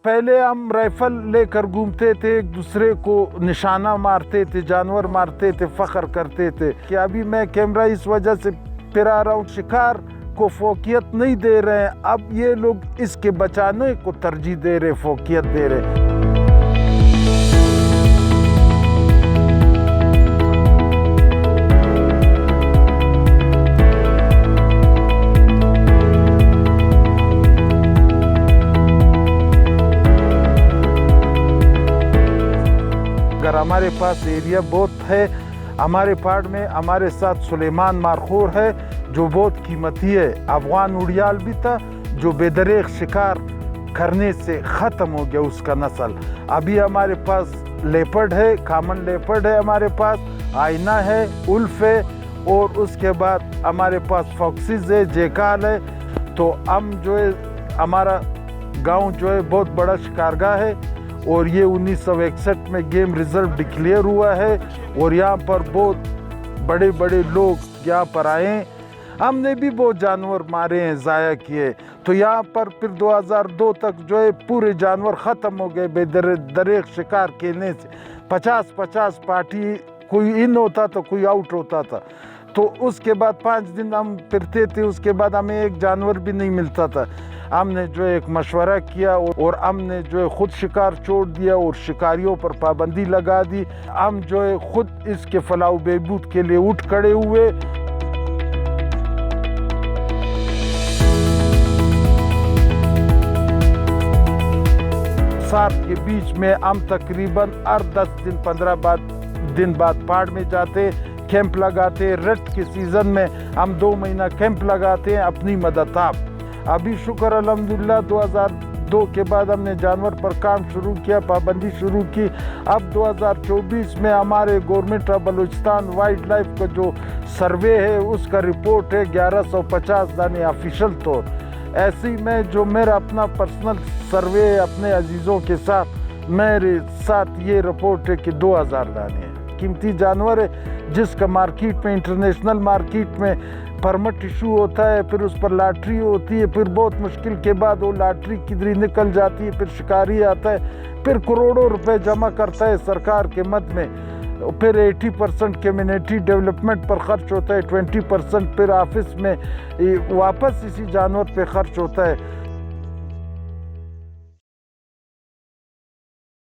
پہلے ہم رائفل لے کر گھومتے تھے، ایک دوسرے کو نشانہ مارتے تھے، جانور مارتے تھے، فخر کرتے تھے کہ ابھی میں کیمرہ اس وجہ سے پھرا رہا ہوں، شکار کو فوقیت نہیں دے رہے ہیں، اب یہ لوگ اس کے بچانے کو ترجیح دے رہے، فوقیت دے رہے۔ اگر ہمارے پاس ایریا بہت ہے، ہمارے پہاڑ میں ہمارے ساتھ سلیمان مارخور ہے جو بہت قیمتی ہے، افغان اڑیال بھی تھا جو بے دریغ شکار کرنے سے ختم ہو گیا اس کا نسل۔ ابھی ہمارے پاس لیپرڈ ہے، کامن لیپرڈ ہے، ہمارے پاس آئینہ ہے، الف ہے، اور اس کے بعد ہمارے پاس فاکسز ہے، جیکال ہے۔ تو ہم جو ہے ہمارا گاؤں جو ہے بہت بڑا شکارگاہ ہے، اور یہ 1961 میں گیم ریزرو ڈکلیئر ہوا ہے، اور یہاں پر بہت بڑے بڑے لوگ یہاں پر آئے ہیں۔ ہم نے بھی بہت جانور مارے ہیں، ضائع کیے، تو یہاں پر پھر 2002 تک جو ہے پورے جانور ختم ہو گئے بے دریغ شکار کھیلنے سے۔ 50 پارٹی، کوئی ان ہوتا تھا، کوئی آؤٹ ہوتا تھا، تو اس کے بعد 5 دن ہم پھرتے تھے، اس کے بعد ہمیں ایک جانور بھی نہیں ملتا تھا۔ ہم نے جو ایک مشورہ کیا اور ہم نے جو ہے خود شکار چھوڑ دیا اور شکاریوں پر پابندی لگا دی۔ ہم جو ہے خود اس کے فلاح و بہبود کے لیے اٹھ کھڑے ہوئے۔ سال کے بیچ میں ہم تقریباً ہر 10 دن 15 دن بعد پہاڑ میں جاتے، کیمپ لگاتے۔ رٹ کے سیزن میں ہم 2 مہینہ کیمپ لگاتے ہیں اپنی مدتاب۔ ابھی شکر الحمدللہ 2002 کے بعد ہم نے جانور پر کام شروع کیا، پابندی شروع کی۔ اب 2024 میں ہمارے government of Balochistan wildlife کا جو سروے ہے اس کا رپورٹ ہے 1150 دانے آفیشل طور۔ ایسے ہی میں جو میرا اپنا پرسنل سروے ہے اپنے عزیزوں کے ساتھ، میرے ساتھ یہ رپورٹ ہے کہ 2000 دانے ہیں۔ قیمتی جانور ہے جس کا مارکیٹ میں، انٹرنیشنل مارکیٹ میں پرمٹ ایشو ہوتا ہے، پھر اس پر لاٹری ہوتی ہے، پھر بہت مشکل کے بعد وہ لاٹری کدھر نکل جاتی ہے، پھر شکاری آتا ہے، پھر کروڑوں روپے جمع کرتا ہے سرکار کے مد میں، پھر 80% کمیونٹی ڈیولپمنٹ پر خرچ ہوتا ہے، 20% پھر آفس میں واپس اسی جانور پہ خرچ ہوتا ہے۔